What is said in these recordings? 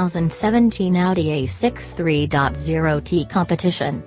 2017 Audi A6 3.0T competition.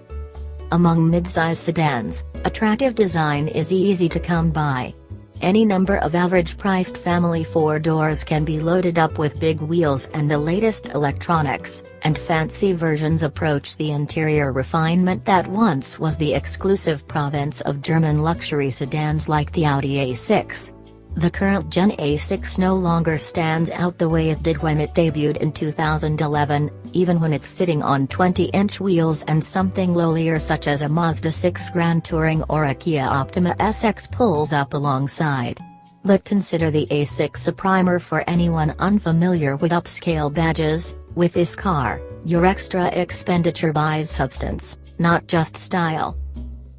Among midsize sedans, attractive design is easy to come by. Any number of average-priced family four doors can be loaded up with big wheels and the latest electronics, and fancy versions approach the interior refinement that once was the exclusive province of German luxury sedans like the Audi A6. The current Gen A6 no longer stands out the way it did when it debuted in 2011, even when it's sitting on 20-inch wheels and something lowlier such as a Mazda 6 Grand Touring or a Kia Optima SX pulls up alongside. But consider the A6 a primer for anyone unfamiliar with upscale badges. With this car, your extra expenditure buys substance, not just style.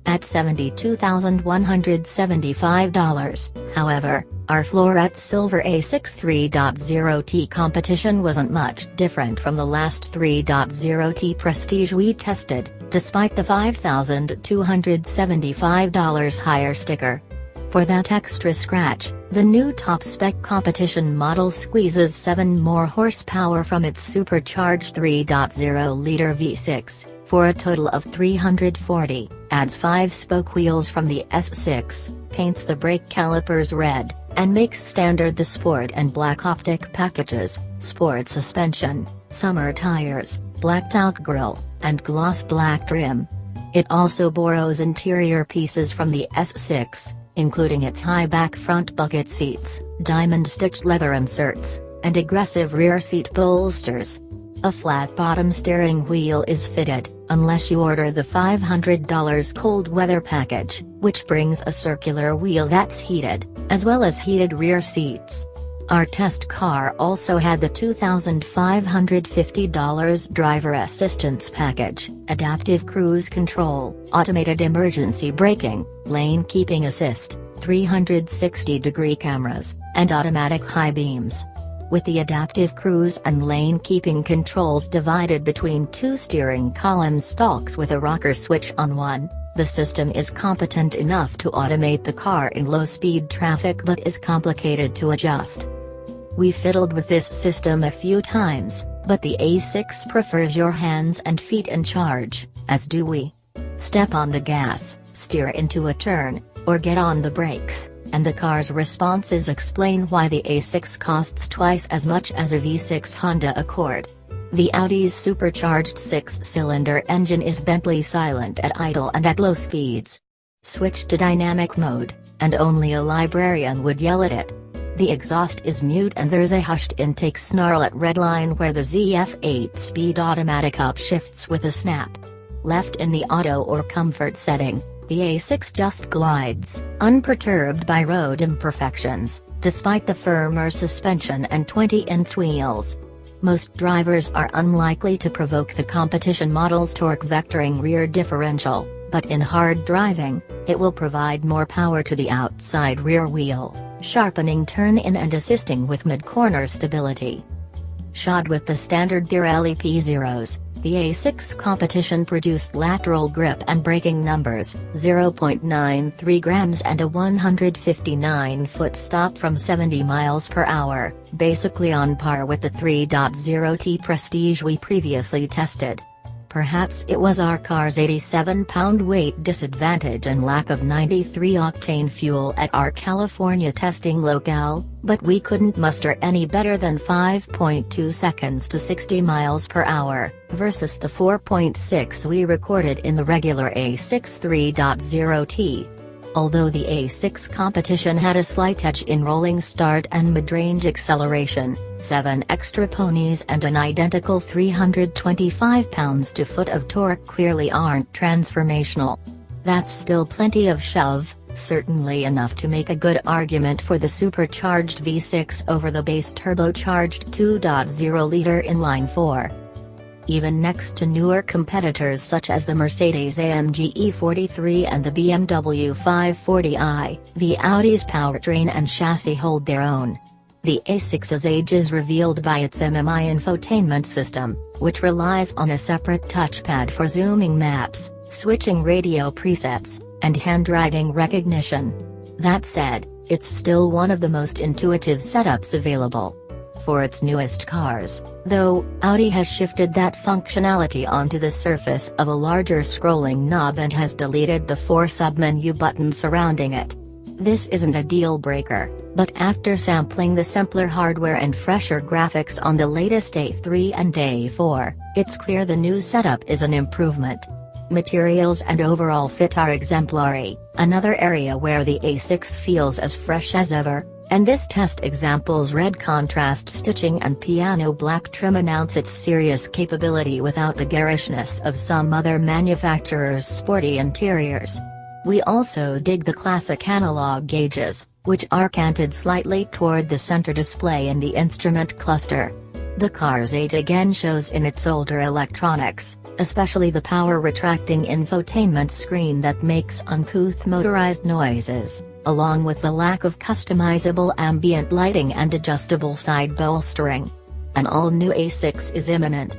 At $72,175, however, our floret silver A6 3.0T competition wasn't much different from the last 3.0T Prestige we tested, despite the $5,275 higher sticker. For that extra scratch, the new top-spec competition model squeezes 7 more horsepower from its supercharged 3.0-liter V6, for a total of 340, adds 5-spoke wheels from the S6, paints the brake calipers red, and makes standard the sport and black optic packages, sport suspension, summer tires, blacked-out grille, and gloss black trim. It also borrows interior pieces from the S6, including its high-back front bucket seats, diamond-stitched leather inserts, and aggressive rear seat bolsters. A flat-bottom steering wheel is fitted, unless you order the $500 cold weather package, which brings a circular wheel that's heated, as well as heated rear seats. Our test car also had the $2,550 driver assistance package, adaptive cruise control, automated emergency braking, lane keeping assist, 360-degree cameras, and automatic high beams. With the adaptive cruise and lane keeping controls divided between 2 steering column stalks with a rocker switch on one, the system is competent enough to automate the car in low-speed traffic but is complicated to adjust. We fiddled with this system a few times, but the A6 prefers your hands and feet in charge, as do we. Step on the gas, steer into a turn, or get on the brakes, and the car's responses explain why the A6 costs twice as much as a V6 Honda Accord. The Audi's supercharged 6-cylinder engine is Bentley silent at idle and at low speeds. Switch to dynamic mode, and only a librarian would yell at it. The exhaust is mute and there's a hushed intake snarl at redline where the ZF 8-speed automatic upshifts with a snap. Left in the auto or comfort setting, the A6 just glides, unperturbed by road imperfections, despite the firmer suspension and 20-inch wheels. Most drivers are unlikely to provoke the competition model's torque vectoring rear differential, but in hard driving, it will provide more power to the outside rear wheel, sharpening turn-in and assisting with mid-corner stability. Shod with the standard Pirelli P0s, the A6 competition produced lateral grip and braking numbers, 0.93 grams and a 159-foot stop from 70 miles per hour, basically on par with the 3.0T Prestige we previously tested. Perhaps it was our car's 87-pound weight disadvantage and lack of 93-octane fuel at our California testing locale, but we couldn't muster any better than 5.2 seconds to 60 miles per hour, versus the 4.6 we recorded in the regular A6 3.0T. Although the A6 competition had a slight edge in rolling start and mid-range acceleration, 7 extra ponies and an identical 325 pounds-to-foot of torque clearly aren't transformational. That's still plenty of shove, certainly enough to make a good argument for the supercharged V6 over the base turbocharged 2.0-liter inline-4. Even next to newer competitors such as the Mercedes-Amg E43 and the BMW 540i, the Audi's powertrain and chassis hold their own. The A6's age is revealed by its Mmi Infotainment System, which relies on a separate touchpad for zooming maps, switching radio presets, and handwriting recognition. That said, it's still one of the most intuitive setups available. for its newest cars, though Audi has shifted that functionality onto the surface of a larger scrolling knob and has deleted the 4 submenu buttons surrounding it. This isn't a deal breaker, but after sampling the simpler hardware and fresher graphics on the latest A3 and A4, it's clear the new setup is an improvement. Materials and overall fit are exemplary, another area where the A6 feels as fresh as ever, and this test example's red contrast stitching and piano black trim announce its serious capability without the garishness of some other manufacturers' sporty interiors. We also dig the classic analog gauges, which are canted slightly toward the center display in the instrument cluster. The car's age again shows in its older electronics, especially the power-retracting infotainment screen that makes uncouth motorized noises, along with the lack of customizable ambient lighting and adjustable side bolstering. An all-new A6 is imminent.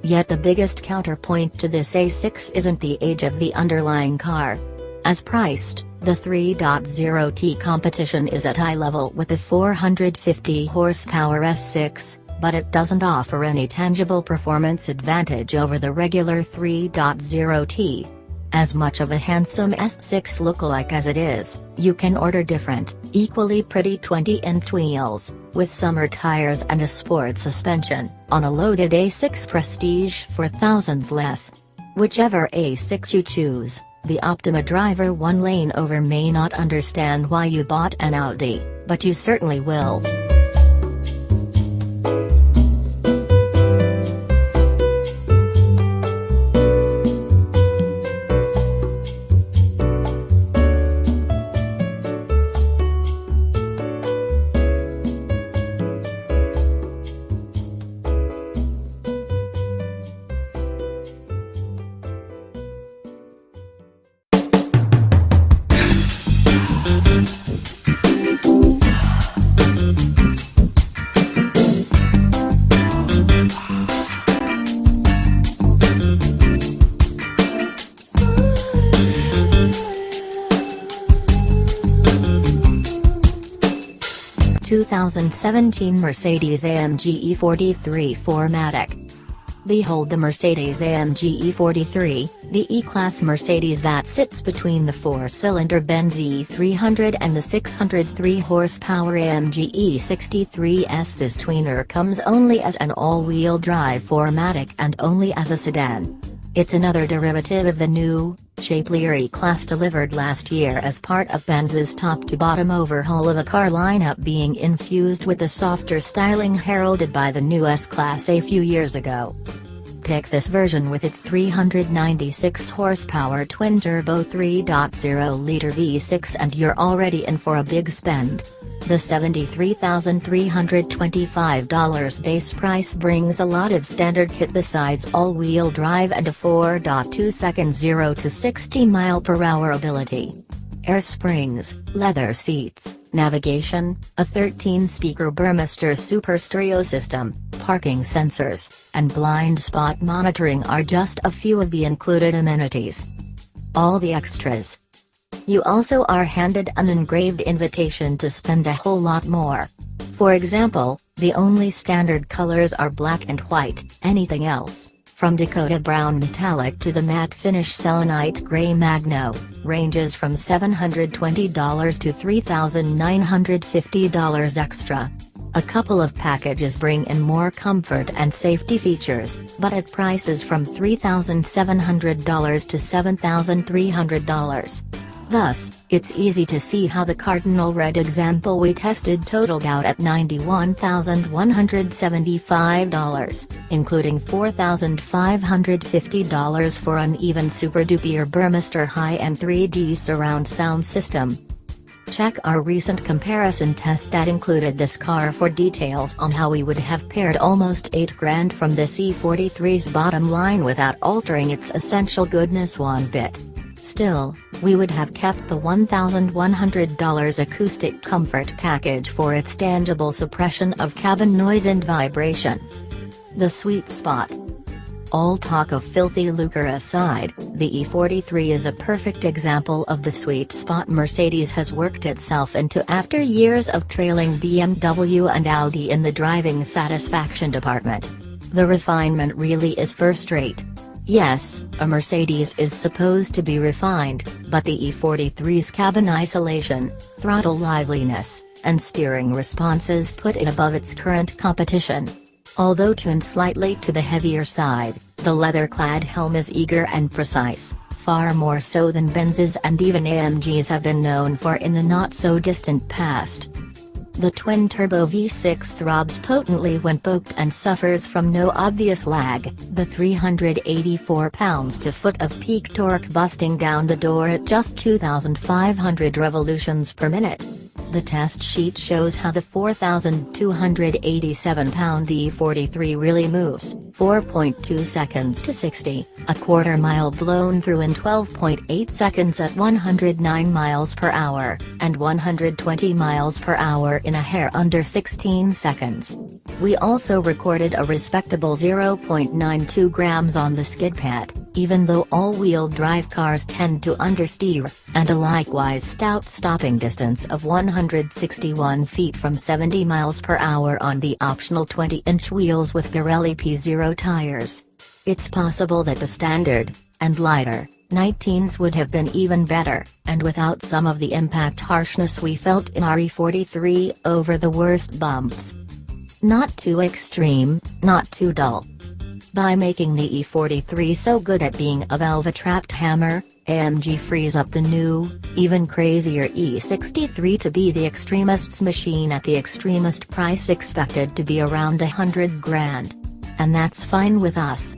Yet the biggest counterpoint to this A6 isn't the age of the underlying car. As priced, the 3.0T competition is at eye level with the 450 horsepower S6, but it doesn't offer any tangible performance advantage over the regular 3.0T. As much of a handsome S6 lookalike as it is, you can order different, equally pretty 20-inch wheels, with summer tires and a sport suspension, on a loaded A6 Prestige for thousands less. Whichever A6 you choose, the Optima driver one lane over may not understand why you bought an Audi, but you certainly will. The 2017 Mercedes-Amg E43 4MATIC. Behold the Mercedes-Amg E43, the E-Class Mercedes that sits between the 4-cylinder Benz E300 and the 603 horsepower AMG E43s. This tweener comes only as an all-wheel drive 4MATIC and only as a sedan. It's another derivative of the new, shapelier E-Class delivered last year as part of Benz's top-to-bottom overhaul of a car lineup being infused with the softer styling heralded by the new S-Class a few years ago. Pick this version with its 396 horsepower twin-turbo 3.0-liter V6 and you're already in for a big spend. The $73,325 base price brings a lot of standard kit besides all-wheel drive and a 4.2-second 0 to 60 mph ability. Air springs, leather seats, navigation, a 13-speaker Burmester Super Stereo system, parking sensors, and blind spot monitoring are just a few of the included amenities. All the extras. You also are handed an engraved invitation to spend a whole lot more. For example, the only standard colors are black and white. Anything else, from Dakota Brown Metallic to the matte finish Selenite Gray Magno, ranges from $720 to $3,950 extra. A couple of packages bring in more comfort and safety features, but at prices from $3,700 to $7,300. Thus, it's easy to see how the Cardinal Red example we tested totaled out at $91,175, including $4,550 for an even super-duper Burmester high-end 3D surround sound system. Check our recent comparison test that included this car for details on how we would have paired almost $8,000 from this E43's bottom line without altering its essential goodness one bit. Still, we would have kept the $1,100 acoustic comfort package for its tangible suppression of cabin noise and vibration. The sweet spot. All talk of filthy lucre aside, the E43 is a perfect example of the sweet spot Mercedes has worked itself into after years of trailing BMW and Audi in the driving satisfaction department. The refinement really is first-rate. Yes, a Mercedes is supposed to be refined, but the E43's cabin isolation, throttle liveliness, and steering responses put it above its current competition. Although tuned slightly to the heavier side, the leather-clad helm is eager and precise, far more so than Benz's and even AMG's have been known for in the not-so-distant past. The twin-turbo V6 throbs potently when poked and suffers from no obvious lag, the 384 pounds-to-foot of peak torque busting down the door at just 2,500 revolutions per minute. The test sheet shows how the 4,287-pound E43 really moves, 4.2 seconds to 60, a quarter mile blown through in 12.8 seconds at 109 miles per hour, and 120 miles per hour in a hair under 16 seconds. We also recorded a respectable 0.92 grams on the skid pad, even though all-wheel drive cars tend to understeer, and a likewise stout stopping distance of 161 feet from 70 miles per hour on the optional 20-inch wheels with Pirelli P0 tires. It's possible that the standard, and lighter, 19s would have been even better, and without some of the impact harshness we felt in our E43 over the worst bumps. Not too extreme, not too dull. By making the E43 so good at being a velvet-trapped hammer, AMG frees up the new, even crazier E63 to be the extremist's machine at the extremist price expected to be around $100 grand. And that's fine with us.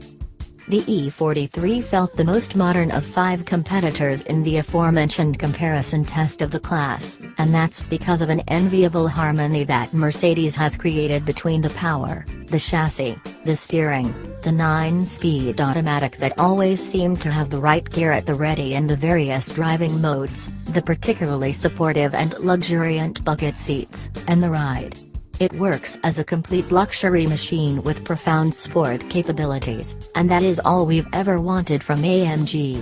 The E43 felt the most modern of 5 competitors in the aforementioned comparison test of the class, and that's because of an enviable harmony that Mercedes has created between the power, the chassis, the steering, the 9-speed automatic that always seemed to have the right gear at the ready in the various driving modes, the particularly supportive and luxuriant bucket seats, and the ride. It works as a complete luxury machine with profound sport capabilities, and that is all we've ever wanted from AMG.